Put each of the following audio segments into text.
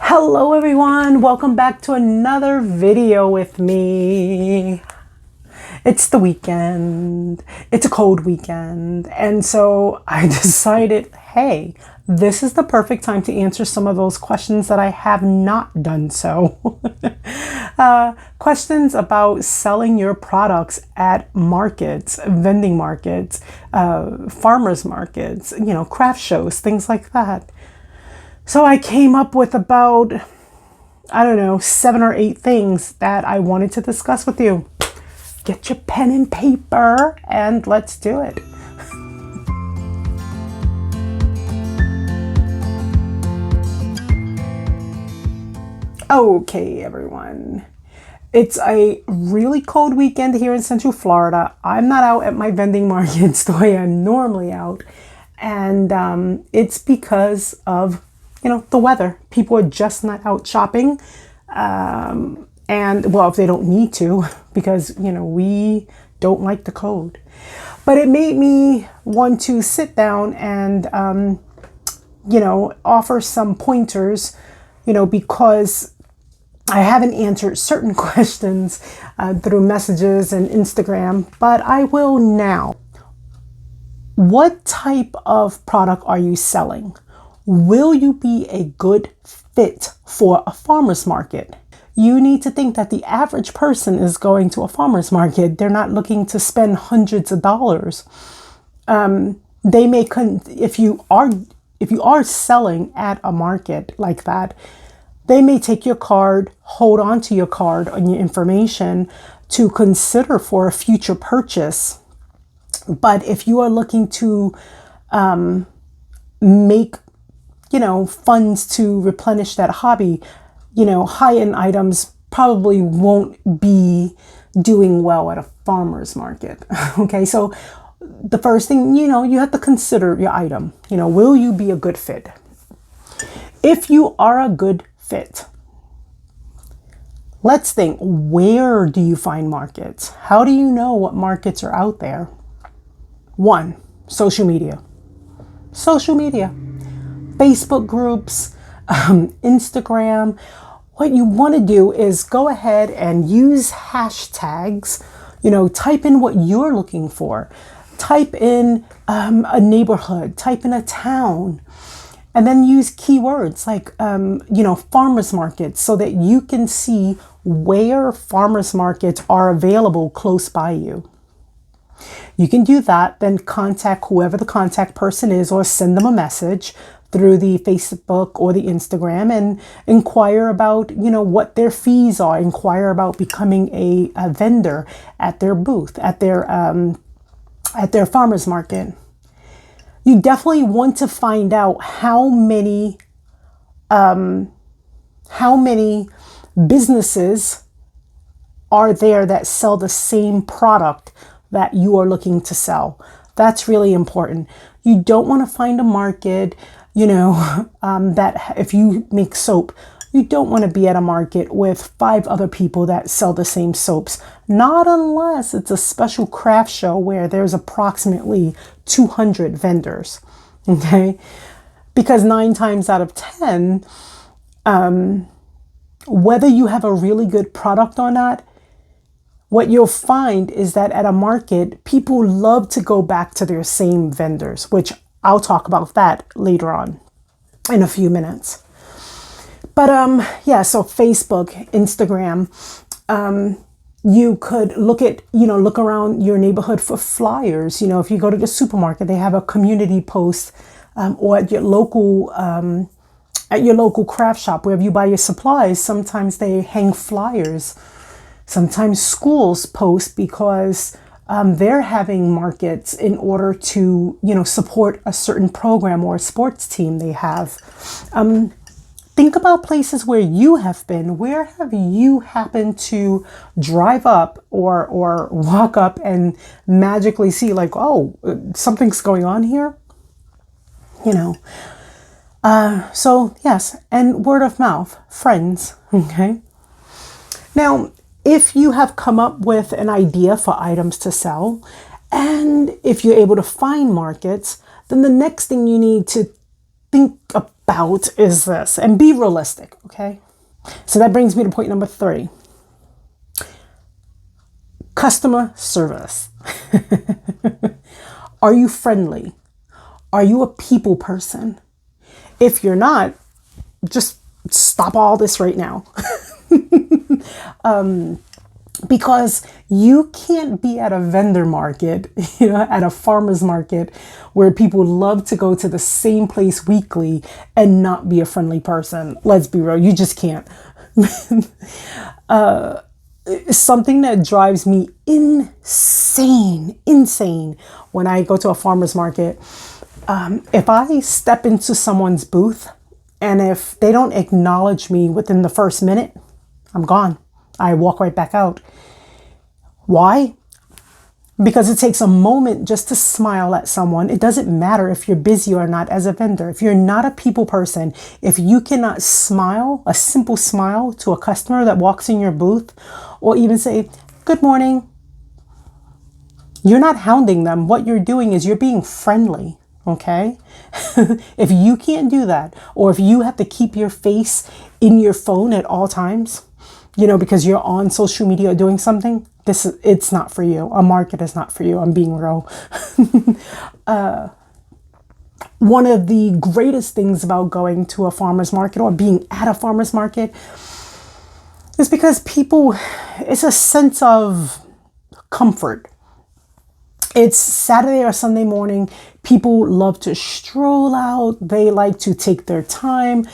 Hello everyone, welcome back to another video with me. It's the weekend, it's a cold weekend, and so I decided, hey, this is the perfect time to answer some of those questions that I have not done so. Questions about selling your products at markets, vending markets, farmers markets, craft shows, things like that. So I came up with about, 7 or 8 things that I wanted to discuss with you. Get your pen and paper and let's do it. Okay, everyone. It's a really cold weekend here in Central Florida. I'm not out at my vending markets the way I'm normally out. And it's because of the weather. People are just not out shopping. And well, if they don't need to, because, we don't like the cold. But it made me want to sit down and, offer some pointers, because I haven't answered certain questions through messages and Instagram, but I will now. What type of product are you selling? Will you be a good fit for a farmer's market? You need to think that the average person is going to a farmer's market. They're not looking to spend hundreds of dollars. They may, if you are selling at a market like that, they may take your card, hold on to your card and your information to consider for a future purchase. But if you are looking to make funds to replenish that hobby, high-end items probably won't be doing well at a farmer's market. Okay, so the first thing, you have to consider your item. Will you be a good fit? If you are a good fit, let's think, where do you find markets? How do you know what markets are out there? 1, social media. Social media. Facebook groups, Instagram. What you want to do is go ahead and use hashtags, type in what you're looking for. Type in a neighborhood, type in a town, and then use keywords like, farmers markets so that you can see where farmers markets are available close by you. You can do that, then contact whoever the contact person is or send them a message through the Facebook or the Instagram and inquire about, what their fees are. Inquire about becoming a vendor at their booth, at their farmers market. You definitely want to find out how many businesses are there that sell the same product that you are looking to sell. That's really important. You don't want to find a market, that if you make soap, you don't want to be at a market with 5 other people that sell the same soaps. Not unless it's a special craft show where there's approximately 200 vendors. Okay? Because 9 times out of 10, whether you have a really good product or not, what you'll find is that at a market, people love to go back to their same vendors, which I'll talk about that later on in a few minutes. But so Facebook, Instagram, you could look around your neighborhood for flyers. If you go to the supermarket, they have a community post, or at your local craft shop, wherever you buy your supplies, sometimes they hang flyers. Sometimes schools post because they're having markets in order to, support a certain program or a sports team they have. Think about places where you have been. Where have you happened to drive up or walk up and magically see like, oh, something's going on here? So yes, and word of mouth, friends. Okay. Now, if you have come up with an idea for items to sell, and if you're able to find markets, then the next thing you need to think about is this, and be realistic, okay? So that brings me to point number 3. Customer service. Are you friendly? Are you a people person? If you're not, just stop all this right now. Because you can't be at a vendor market, at a farmer's market where people love to go to the same place weekly and not be a friendly person. Let's be real, you just can't. Something that drives me insane when I go to a farmer's market, if I step into someone's booth and if they don't acknowledge me within the first minute, I'm gone. I walk right back out. Why? Because it takes a moment just to smile at someone. It doesn't matter if you're busy or not as a vendor. If you're not a people person, if you cannot smile, a simple smile to a customer that walks in your booth, or even say, good morning, you're not hounding them. What you're doing is you're being friendly. Okay. If you can't do that, or if you have to keep your face in your phone at all times, because you're on social media doing something, it's not for you. A market is not for you. I'm being real. One of the greatest things about going to a farmer's market or being at a farmer's market is because it's a sense of comfort. It's Saturday or Sunday morning. People love to stroll out. They like to take their time.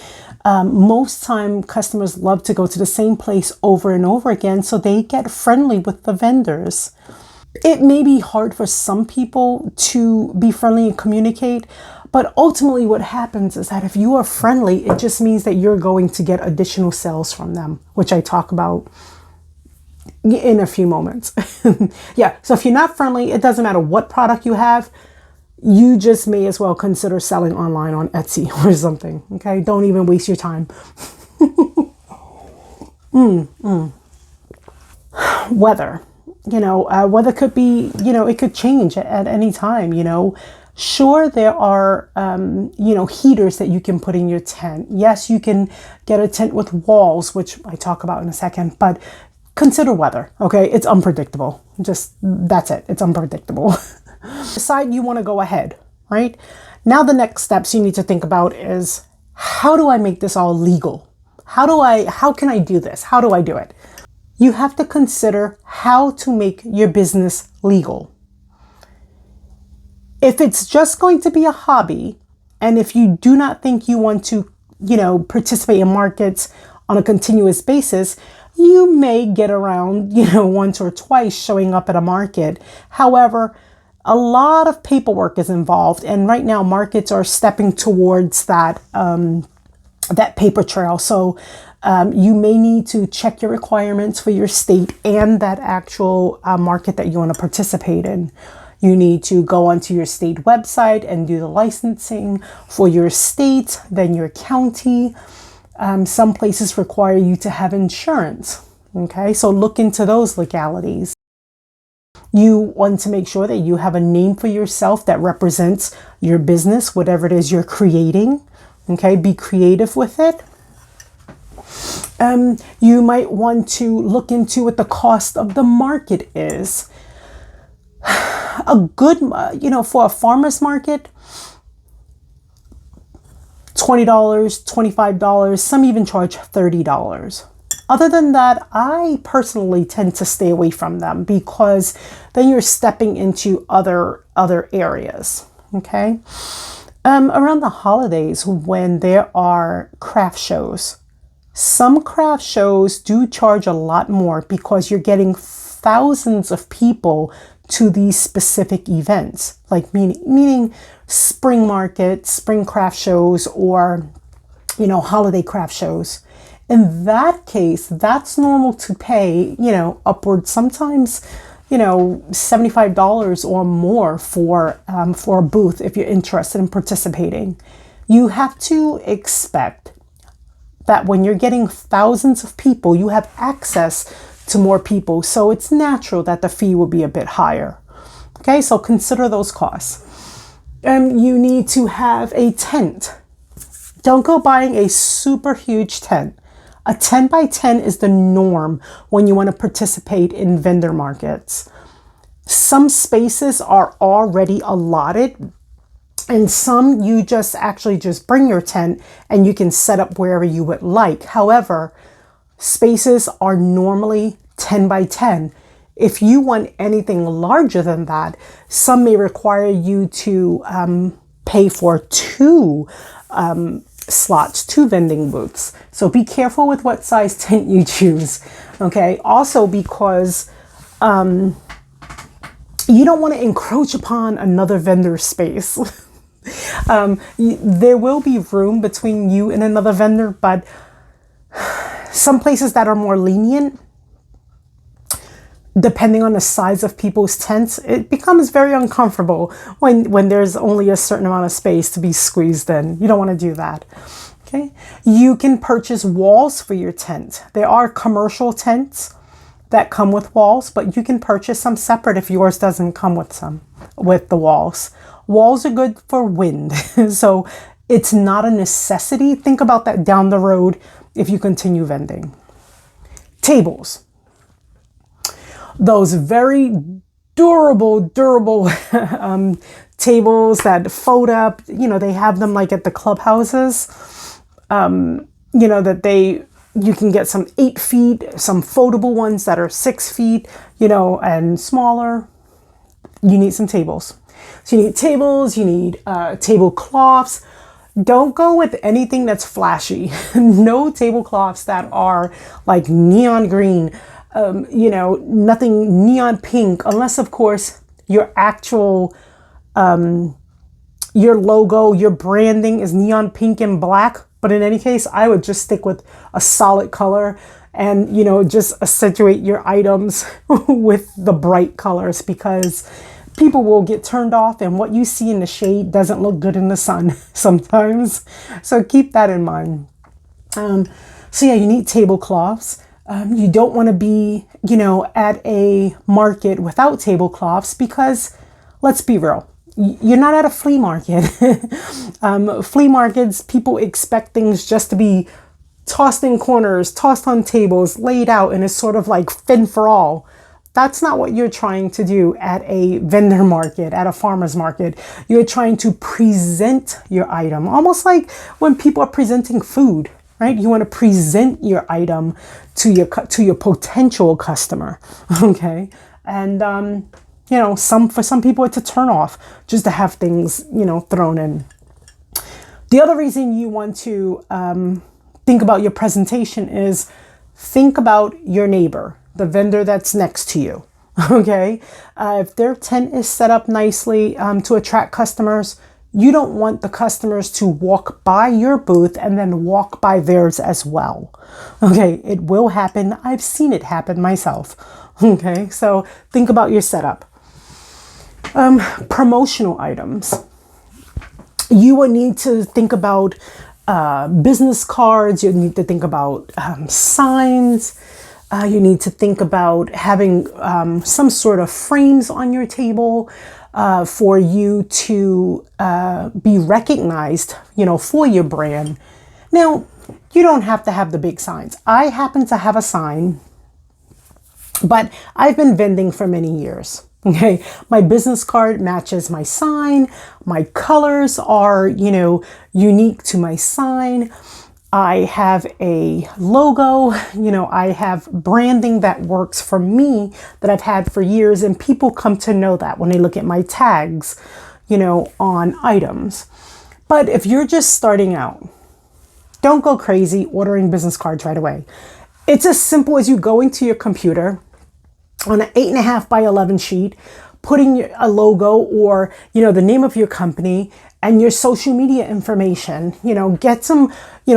Most time customers love to go to the same place over and over again, so they get friendly with the vendors. It may be hard for some people to be friendly and communicate, but ultimately what happens is that if you are friendly, it just means that you're going to get additional sales from them, which I talk about in a few moments. Yeah, so if you're not friendly, it doesn't matter what product you have, you just may as well consider selling online on Etsy or something. Okay, don't even waste your time. Weather, weather could be, it could change at any time. Sure, there are, heaters that you can put in your tent. Yes, you can get a tent with walls, which I talk about in a second, but consider weather. Okay, it's unpredictable. That's it. It's unpredictable. Decide you want to go ahead, right? Now the next steps you need to think about is, how do I make this all legal? How can I do this? How do I do it? You have to consider how to make your business legal. If it's just going to be a hobby, and if you do not think you want to, participate in markets on a continuous basis, you may get around, once or twice showing up at a market. However, a lot of paperwork is involved, and right now markets are stepping towards that paper trail. So you may need to check your requirements for your state and that actual market that you want to participate in. You need to go onto your state website and do the licensing for your state, then your county. Some places require you to have insurance. Okay, so look into those legalities. You want to make sure that you have a name for yourself that represents your business, whatever it is you're creating. Okay, be creative with it. You might want to look into what the cost of the market is. A good, for a farmer's market, $20, $25, some even charge $30. Other than that, I personally tend to stay away from them because then you're stepping into other areas. Okay. Around the holidays, when there are craft shows, some craft shows do charge a lot more because you're getting thousands of people to these specific events, like meaning spring markets, spring craft shows, or, holiday craft shows. In that case, that's normal to pay, upwards sometimes, $75 or more for a booth if you're interested in participating. You have to expect that when you're getting thousands of people, you have access to more people. So it's natural that the fee will be a bit higher. Okay, so consider those costs. You need to have a tent. Don't go buying a super huge tent. A 10 by 10 is the norm when you want to participate in vendor markets. Some spaces are already allotted, and some you just actually just bring your tent and you can set up wherever you would like. However, spaces are normally 10 by 10. If you want anything larger than that, some may require you to pay for two slots, two vending booths. So be careful with what size tent you choose. Okay. Also, because you don't want to encroach upon another vendor space. There will be room between you and another vendor, but some places that are more lenient, depending on the size of people's tents, it becomes very uncomfortable when there's only a certain amount of space to be squeezed in. You don't want to do that. Okay. You can purchase walls for your tent. There are commercial tents that come with walls, but you can purchase some separate if yours doesn't come with the walls. Walls are good for wind. So it's not a necessity. Think about that down the road if you continue vending. Tables. Those very durable tables that fold up, they have them like at the clubhouses, you can get some 8 feet, some foldable ones that are 6 feet, and smaller. You need some tables. So you need tables, you need tablecloths. Don't go with anything that's flashy. No tablecloths that are like neon green, nothing neon pink, unless of course your actual, your logo, your branding is neon pink and black. But in any case, I would just stick with a solid color and, just accentuate your items with the bright colors, because people will get turned off and what you see in the shade doesn't look good in the sun sometimes. So keep that in mind. So yeah, you need tablecloths. You don't want to be, at a market without tablecloths, because let's be real. You're not at a flea market. Flea markets, people expect things just to be tossed in corners, tossed on tables, laid out, and it's sort of like fin for all. That's not what you're trying to do at a vendor market, at a farmer's market. You're trying to present your item, almost like when people are presenting food, right? You want to present your item to your potential customer, okay? And for some people it's a turn off just to have things, thrown in. The other reason you want to think about your presentation is think about your neighbor, the vendor that's next to you. Okay. If their tent is set up nicely to attract customers, you don't want the customers to walk by your booth and then walk by theirs as well. Okay. It will happen. I've seen it happen myself. Okay. So think about your setup. Promotional items. You will need to think about business cards. You need to think about signs. You need to think about having some sort of frames on your table for you to be recognized, for your brand. Now, you don't have to have the big signs. I happen to have a sign, but I've been vending for many years. Okay. My business card matches my sign. My colors are, unique to my sign. I have a logo, I have branding that works for me that I've had for years. And people come to know that when they look at my tags, on items. But if you're just starting out, don't go crazy ordering business cards right away. It's as simple as you go into your computer on an 8.5 by 11 sheet, putting a logo or, the name of your company and your social media information, get some,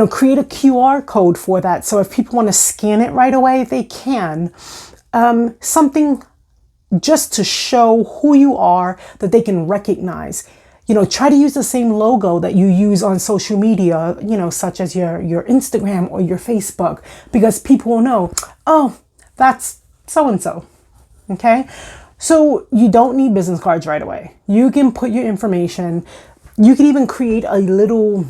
create a QR code for that. So if people want to scan it right away, they can. Something just to show who you are, that they can recognize. Try to use the same logo that you use on social media, such as your Instagram or your Facebook, because people will know, oh, that's so-and-so. Okay. So you don't need business cards right away. You can put your information. You can even create a little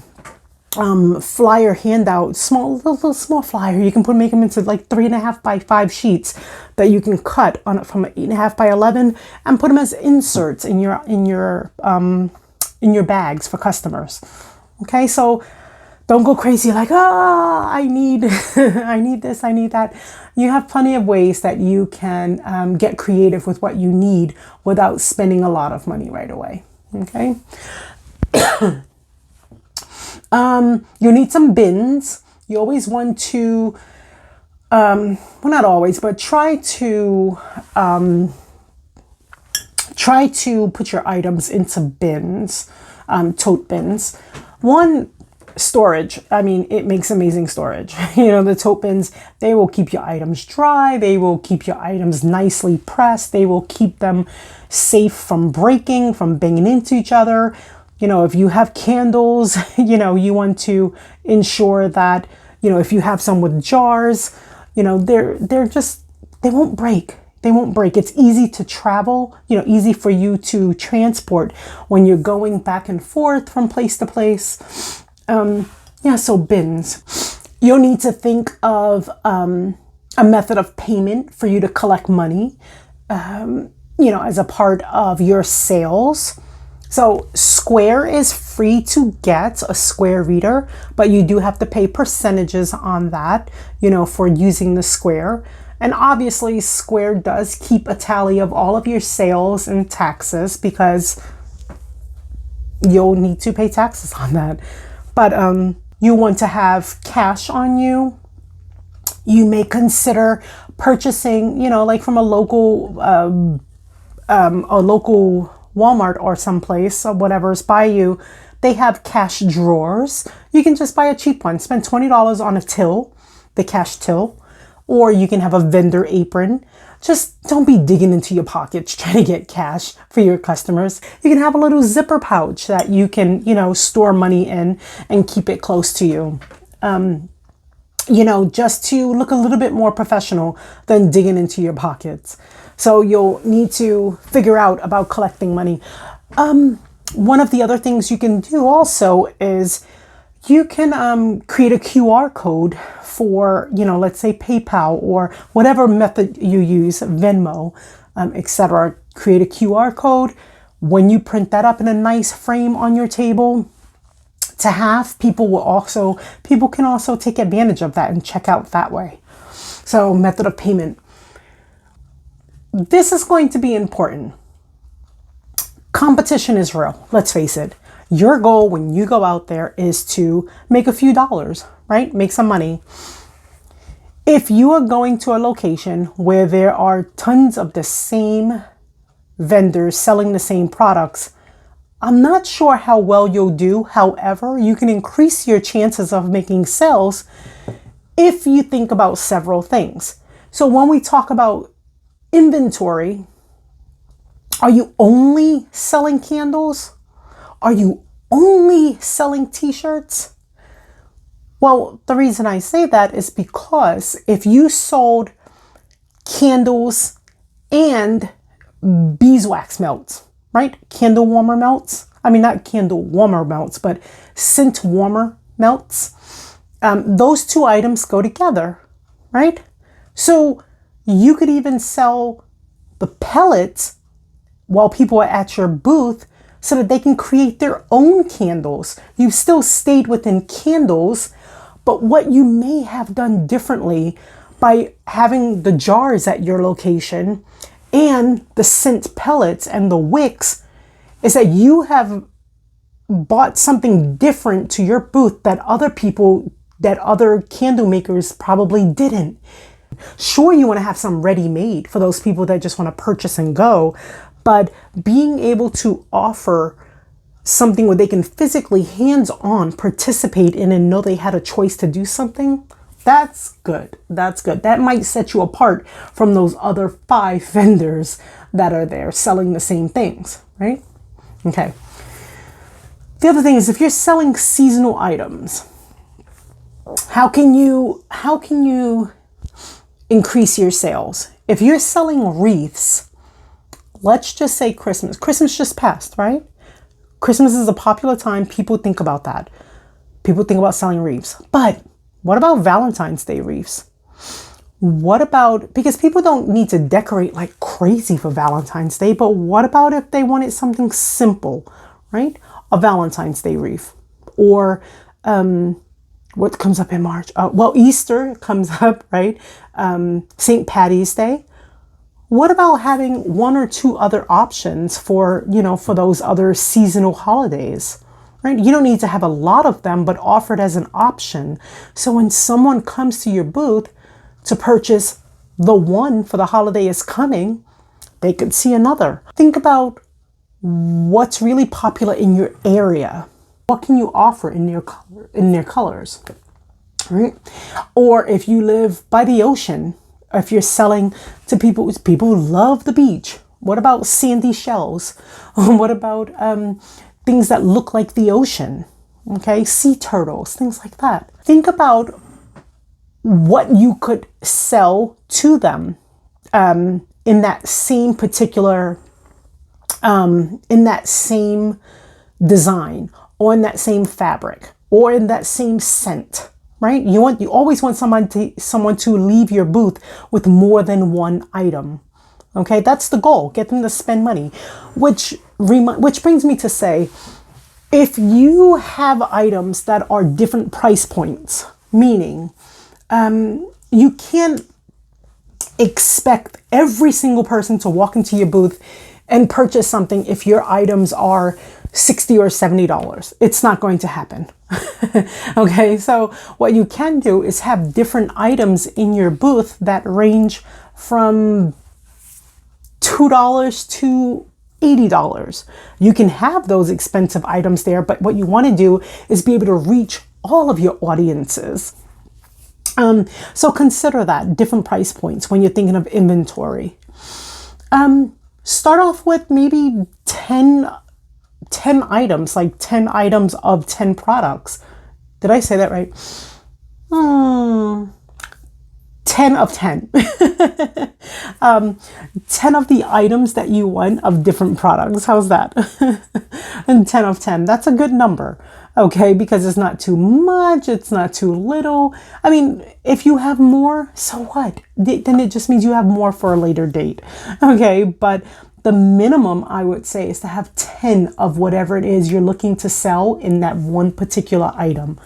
flyer handout, little small flyer. You can make them into like 3.5 by 5 sheets that you can cut on it from 8.5 by 11 and put them as inserts in your bags for customers. Okay, so don't go crazy like, I need I need this, I need that. You have plenty of ways that you can get creative with what you need without spending a lot of money right away. Okay. You need some bins. You always want to, well, not always, but try to put your items into bins, tote bins. One, storage. I mean, it makes amazing storage. The tote bins, they will keep your items dry. They will keep your items nicely pressed. They will keep them safe from breaking, from banging into each other. If you have candles, you want to ensure that, if you have some with jars, they won't break. They won't break. It's easy to travel, easy for you to transport when you're going back and forth from place to place. So bins. You'll need to think of a method of payment for you to collect money, as a part of your sales. So Square is free to get a Square reader, but you do have to pay percentages on that, for using the Square. And obviously Square does keep a tally of all of your sales and taxes because you'll need to pay taxes on that. But you want to have cash on you. You may consider purchasing, like from a local Walmart or someplace or whatever's by you. They have cash drawers. You can just buy a cheap one. Spend $20 on a till, the cash till, or you can have a vendor apron. Just don't be digging into your pockets trying to get cash for your customers. You can have a little zipper pouch that you can, store money in and keep it close to you. Just to look a little bit more professional than digging into your pockets. So you'll need to figure out about collecting money. One of the other things you can do also is you can create a QR code for, let's say PayPal or whatever method you use, Venmo, etc. Create a QR code. When you print that up in a nice frame on your table to have, people can also take advantage of that and check out that way. So method of payment. This is going to be important. Competition is real. Let's face it. Your goal when you go out there is to make a few dollars, right? Make some money. If you are going to a location where there are tons of the same vendors selling the same products, I'm not sure how well you'll do. However, you can increase your chances of making sales if you think about several things. So when we talk about inventory, are you only selling candles? Are you only selling t-shirts? Well, the reason I say that is because if you sold candles and beeswax melts, right? Candle warmer melts. I mean, not candle warmer melts, but scent warmer melts. Those two items go together, right? So you could even sell the pellets while people are at your booth so that they can create their own candles. You've still stayed within candles, but what you may have done differently by having the jars at your location and the scent pellets and the wicks is that you have bought something different to your booth that other candle makers probably didn't. Sure, you want to have some ready-made for those people that just want to purchase and go, but being able to offer something where they can physically hands-on participate in and know they had a choice to do something, that's good. That's good. That might set you apart from those other 5 vendors that are there selling the same things, right? Okay. The other thing is if you're selling seasonal items, how can you increase your sales? If you're selling wreaths, let's just say Christmas. Christmas just passed, right? Christmas is a popular time. People think about that. People think about selling wreaths. But what about Valentine's Day wreaths? What about, because people don't need to decorate like crazy for Valentine's Day, but what about if they wanted something simple, right? A Valentine's Day wreath. Or what comes up in March? Well, Easter comes up, right? St. Patty's Day. What about having one or two other options for, for those other seasonal holidays, right? You don't need to have a lot of them, but offer it as an option. So when someone comes to your booth to purchase the one for the holiday is coming, they could see another. Think about what's really popular in your area. What can you offer in their colors, right? Or if you live by the ocean, if you're selling to people who love the beach, what about sandy shells? What about things that look like the ocean? Okay, sea turtles, things like that. Think about what you could sell to them in that same particular, in that same design, or in that same fabric, or in that same scent, right? You always want someone to leave your booth with more than one item. Okay, that's the goal. Get them to spend money, which brings me to say, if you have items that are different price points, meaning you can't expect every single person to walk into your booth and purchase something if your items are $60 or $70. It's not going to happen. Okay, so what you can do is have different items in your booth that range from $2 to $80. You can have those expensive items there, but what you want to do is be able to reach all of your audiences. So consider that, different price points when you're thinking of inventory. Start off with maybe 10 items, like 10 items of 10 products. Did I say that right? 10 of 10. 10 of the items that you want of different products. How's that? And 10 of 10. That's a good number. Okay, because it's not too much, it's not too little. I mean, if you have more, so what? Then it just means you have more for a later date. Okay, but the minimum I would say is to have 10 of whatever it is you're looking to sell in that one particular item.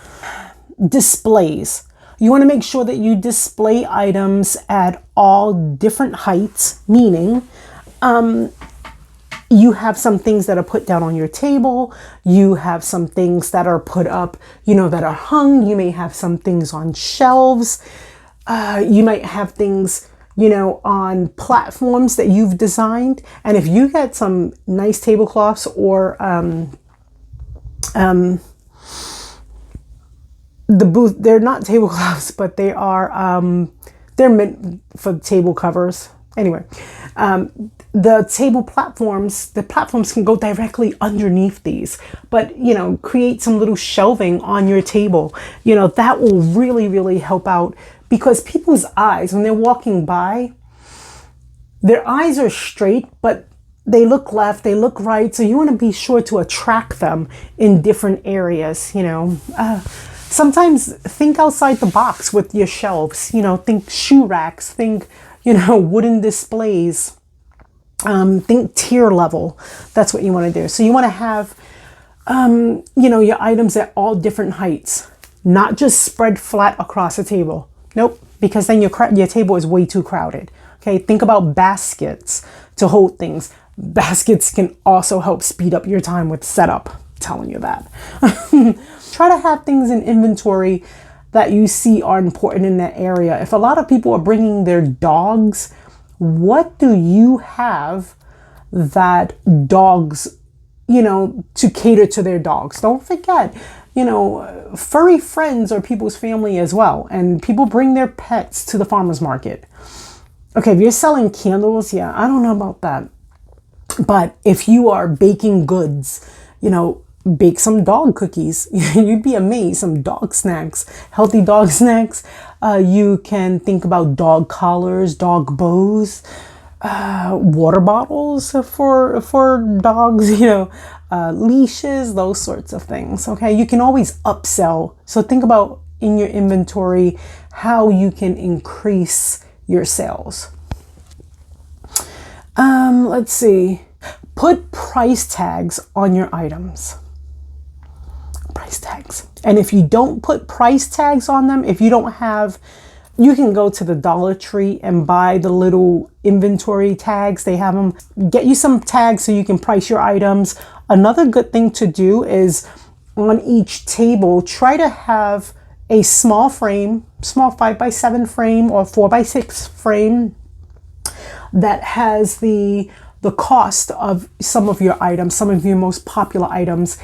Displays. You want to make sure that you display items at all different heights, meaning you have some things that are put down on your table. You have some things that are put up, that are hung. You may have some things on shelves. You might have things, on platforms that you've designed. And if you get some nice tablecloths or the booth, they're not tablecloths, but they are, they're meant for table covers. Anyway, the platforms can go directly underneath these, but, create some little shelving on your table. That will really, really help out, because people's eyes, when they're walking by, their eyes are straight, but they look left, they look right. So you want to be sure to attract them in different areas, Sometimes think outside the box with your shelves, think shoe racks, think, wooden displays, think tier level. That's what you want to do. So you want to have, your items at all different heights, not just spread flat across the table. Nope, because then your table is way too crowded. Okay, think about baskets to hold things. Baskets can also help speed up your time with setup. I'm telling you that. Try to have things in inventory that you see are important in that area. If a lot of people are bringing their dogs, what do you have that dogs, to cater to their dogs? Don't forget, furry friends are people's family as well. And people bring their pets to the farmer's market. Okay, if you're selling candles, yeah, I don't know about that. But if you are baking goods, bake some dog cookies. You'd be amazed. Some dog snacks, healthy dog snacks. You can think about dog collars, dog bows. water bottles for dogs, leashes, those sorts of things. Okay, you can always upsell. So think about in your inventory how you can increase your sales. Let's see. Put price tags on your items. Price tags. And if you don't put price tags on them, if you don't have, you can go to the Dollar Tree and buy the little inventory tags. They have them. Get you some tags so you can price your items. Another good thing to do is on each table, try to have a small frame, small 5x7 frame or 4x6 frame that has the cost of some of your items, some of your most popular items.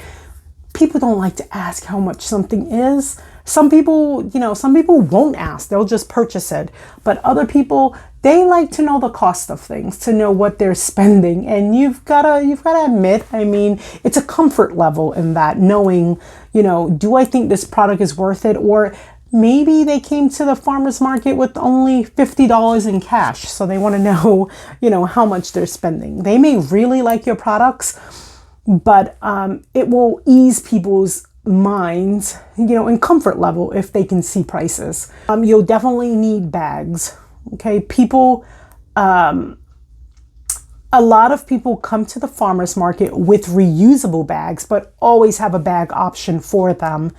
People don't like to ask how much something is. Some people won't ask. They'll just purchase it. But other people, they like to know the cost of things, to know what they're spending. And you've gotta admit, I mean, it's a comfort level in that, knowing, do I think this product is worth it? Or maybe they came to the farmer's market with only $50 in cash. So they want to know, how much they're spending. They may really like your products, but it will ease people's minds, in comfort level if they can see prices. You'll definitely need bags. Okay, people, a lot of people come to the farmer's market with reusable bags, but always have a bag option for them.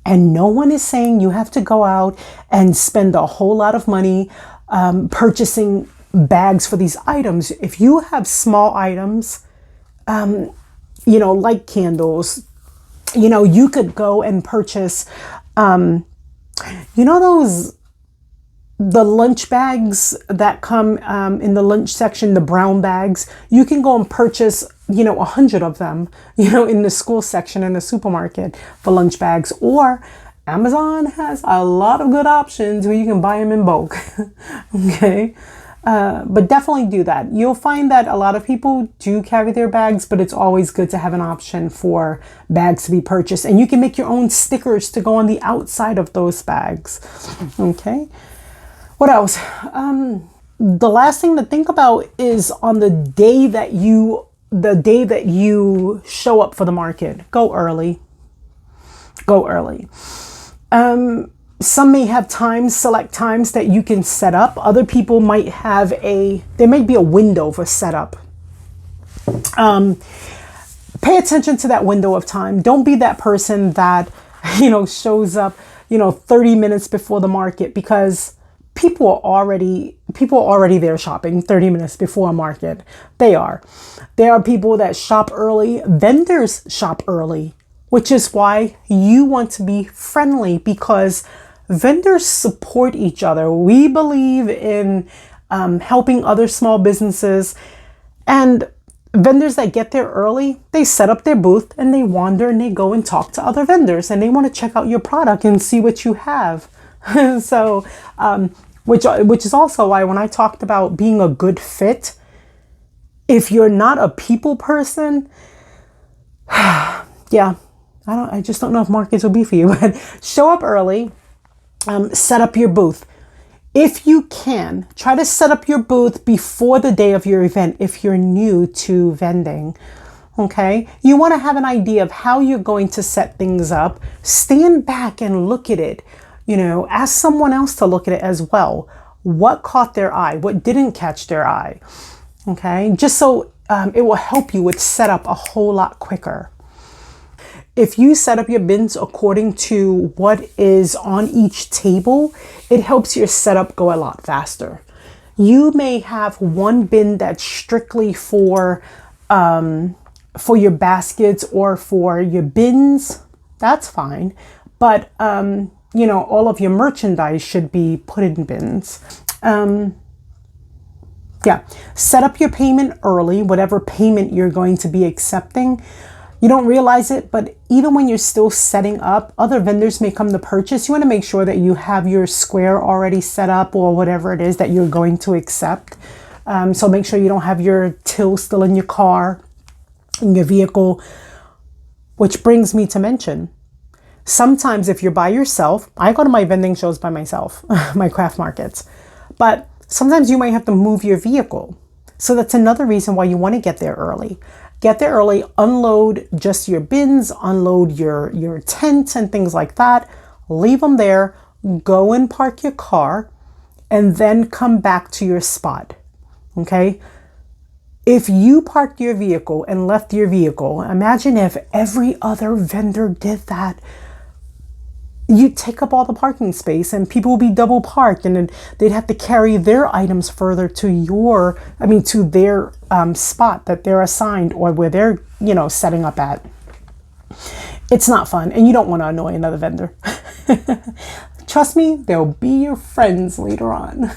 And no one is saying you have to go out and spend a whole lot of money purchasing bags for these items. If you have small items, like candles, you could go and purchase, the lunch bags that come in the lunch section, the brown bags. You can go and purchase, 100 of them, in the school section in the supermarket for lunch bags. Or Amazon has a lot of good options where you can buy them in bulk. Okay. But definitely do that. You'll find that a lot of people do carry their bags, but it's always good to have an option for bags to be purchased. And you can make your own stickers to go on the outside of those bags. Okay. What else? The last thing to think about is on the day that you show up for the market, go early. Go early. Some may have select times that you can set up. Other people might have there might be a window for setup. Pay attention to that window of time. Don't be that person that, shows up, 30 minutes before the market, because people are already there shopping 30 minutes before a market. They are. There are people that shop early. Vendors shop early, which is why you want to be friendly, because vendors support each other. We believe in helping other small businesses, and vendors that get there early, they set up their booth and they wander and they go and talk to other vendors and they want to check out your product and see what you have. So, which is also why when I talked about being a good fit, if you're not a people person, yeah, I just don't know if markets will be for you. But show up early, set up your booth. If you can, try to set up your booth before the day of your event if you're new to vending. Okay, you want to have an idea of how you're going to set things up. Stand back and look at it. Ask someone else to look at it as well. What caught their eye? What didn't catch their eye? Okay, just so it will help you with setup a whole lot quicker. If you set up your bins according to what is on each table, it helps your setup go a lot faster. You may have one bin that's strictly for your baskets or for your bins. That's fine. But, all of your merchandise should be put in bins. Set up your payment early, whatever payment you're going to be accepting. You don't realize it, but even when you're still setting up, other vendors may come to purchase. You want to make sure that you have your square already set up or whatever it is that you're going to accept. So make sure you don't have your till still in your car, in your vehicle, which brings me to mention, sometimes if you're by yourself, I go to my vending shows by myself, my craft markets, but sometimes you might have to move your vehicle. So that's another reason why you want to get there early. Get there early, unload just your bins, unload your tent and things like that. Leave them there, go and park your car, and then come back to your spot. Okay? If you parked your vehicle and left your vehicle, imagine if every other vendor did that. You take up all the parking space and people will be double parked, and then they'd have to carry their items further to their spot that they're assigned or where they're, setting up at. It's not fun, and you don't want to annoy another vendor. Trust me, they'll be your friends later on.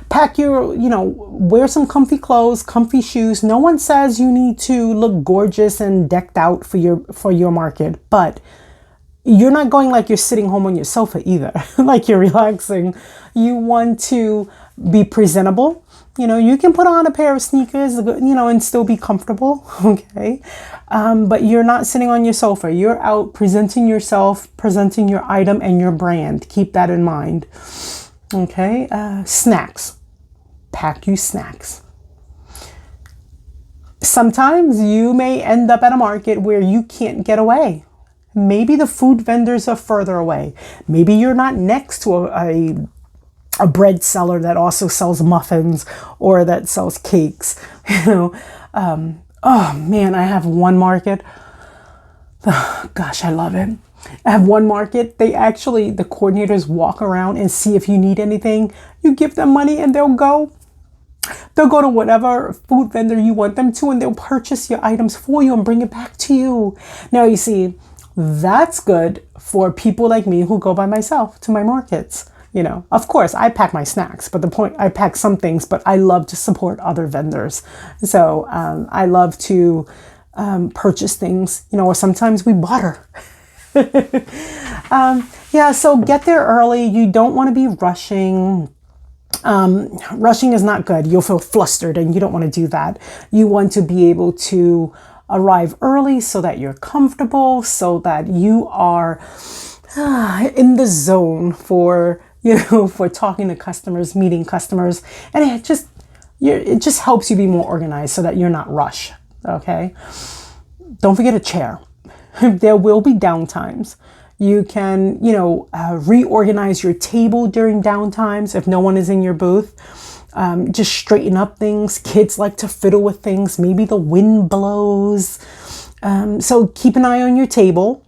Pack wear some comfy clothes, comfy shoes. No one says you need to look gorgeous and decked out for your market, but you're not going like you're sitting home on your sofa either, like you're relaxing. You want to be presentable. You can put on a pair of sneakers, and still be comfortable, okay? But you're not sitting on your sofa. You're out presenting yourself, presenting your item and your brand. Keep that in mind, okay? Snacks. Pack you snacks. Sometimes you may end up at a market where you can't get away. Maybe the food vendors are further away. Maybe you're not next to a bread seller that also sells muffins or that sells cakes. Oh man, I have one market. Oh, gosh, I love it. I have one market. The coordinators walk around and see if you need anything. You give them money and they'll go. They'll go to whatever food vendor you want them to, and they'll purchase your items for you and bring it back to you. Now, you see, that's good for people like me who go by myself to my markets. Of course, I pack my snacks, but I pack some things, but I love to support other vendors. So I love to purchase things, or sometimes we barter. So get there early. You don't want to be rushing. Rushing is not good. You'll feel flustered and you don't want to do that. You want to be able to arrive early so that you're comfortable, so that you are in the zone for talking to customers, meeting customers, and it just helps you be more organized so that you're not rushed. Okay. Don't forget a chair. There will be downtimes. You can, reorganize your table during downtimes if no one is in your booth. Just straighten up things. Kids like to fiddle with things. Maybe the wind blows. So keep an eye on your table.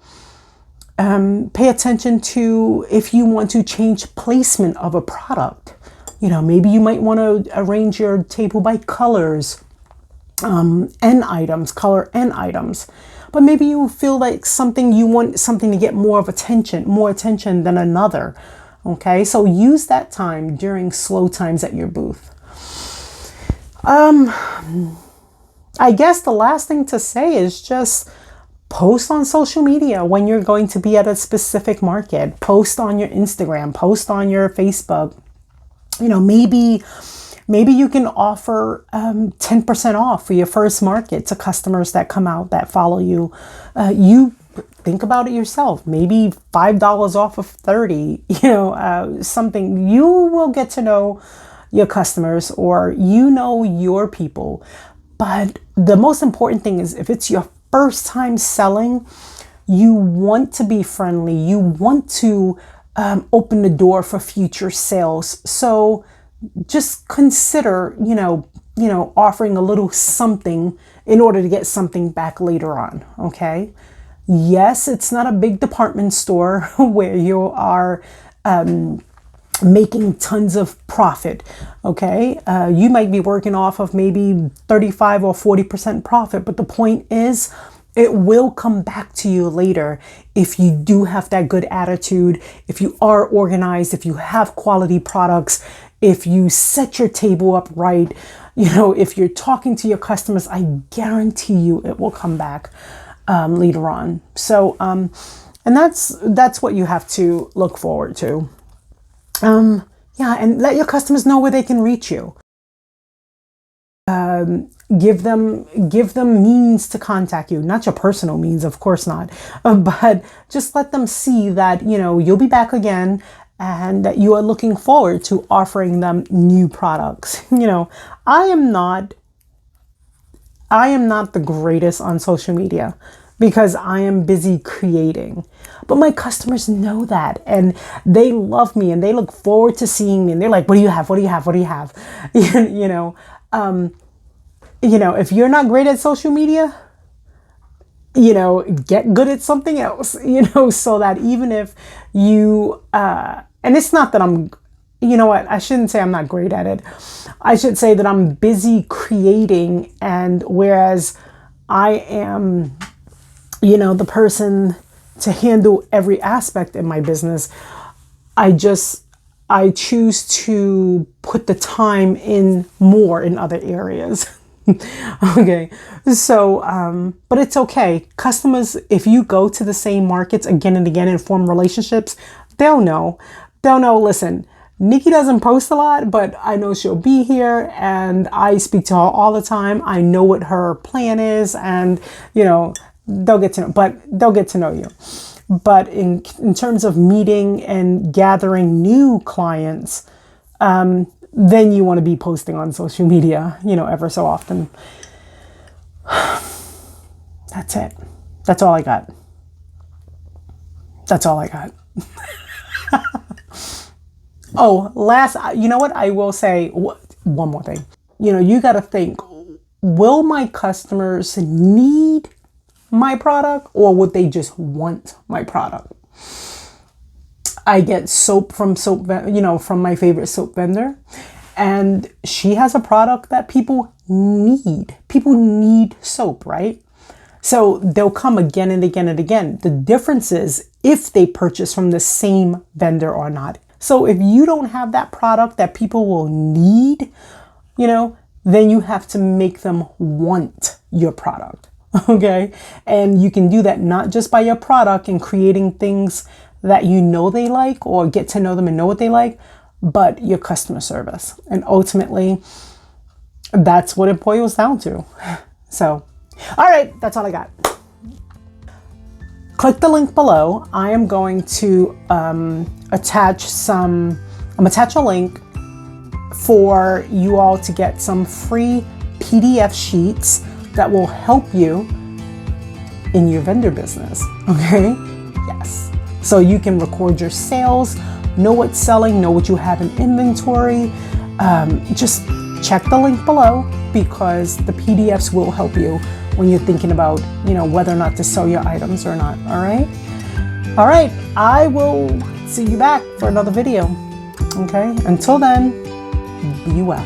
Pay attention to if you want to change placement of a product. Maybe you might want to arrange your table by colors, color and items. But maybe you feel like you want something to get more attention than another. Okay, so use that time during slow times at your booth. I guess the last thing to say is just post on social media when you're going to be at a specific market. Post on your Instagram, post on your Facebook. Maybe you can offer 10% off for your first market to customers that come out, that follow you. You think about it yourself. Maybe $5 off of 30, something. You will get to know your customers, or your people. But the most important thing is, if it's your first time selling, you want to be friendly. You want to open the door for future sales. So just consider, offering a little something in order to get something back later on. Okay. Yes, it's not a big department store where you are making tons of profit. Okay. You might be working off of maybe 35 or 40% profit, but the point is, it will come back to you later if you do have that good attitude, if you are organized, if you have quality products, if you set your table up right, if you're talking to your customers, I guarantee you it will come back later on. So, and that's what you have to look forward to. And let your customers know where they can reach you. Give them means to contact you, not your personal means, of course not, but just let them see that, you'll be back again. and that you are looking forward to offering them new products. I am not the greatest on social media because I am busy creating. But my customers know that, and they love me, and they look forward to seeing me, and they're like, what do you have? What do you have? What do you have? If you're not great at social media, get good at something else, so that even if you, and it's not that I shouldn't say I'm not great at it. I should say that I'm busy creating, and whereas I am, the person to handle every aspect in my business, I choose to put the time in more in other areas. Okay. So, but it's okay. Customers, if you go to the same markets again and again and form relationships, they'll know. Listen, Nikki doesn't post a lot, but I know she'll be here, and I speak to her all the time. I know what her plan is, and, they'll get to know you. But in terms of meeting and gathering new clients, then you want to be posting on social media, ever so often. That's it. That's all I got. Oh, you know what? I will say one more thing. You got to think, will my customers need my product, or would they just want my product? I get soap from my favorite soap vendor, and she has a product that people need. People need soap, right? So they'll come again and again and again. The difference is if they purchase from the same vendor or not. So if you don't have that product that people will need, then you have to make them want your product. Okay. And you can do that not just by your product and creating things that they like, or get to know them and know what they like, but your customer service. And ultimately, that's what it boils down to. So, all right, that's all I got. Click the link below. I am going to attach a link for you all to get some free PDF sheets that will help you in your vendor business. Okay? Yes. So you can record your sales, know what's selling, know what you have in inventory. Just check the link below, because the PDFs will help you when you're thinking about, whether or not to sell your items or not. All right. All right. I will see you back for another video. Okay. Until then, be well.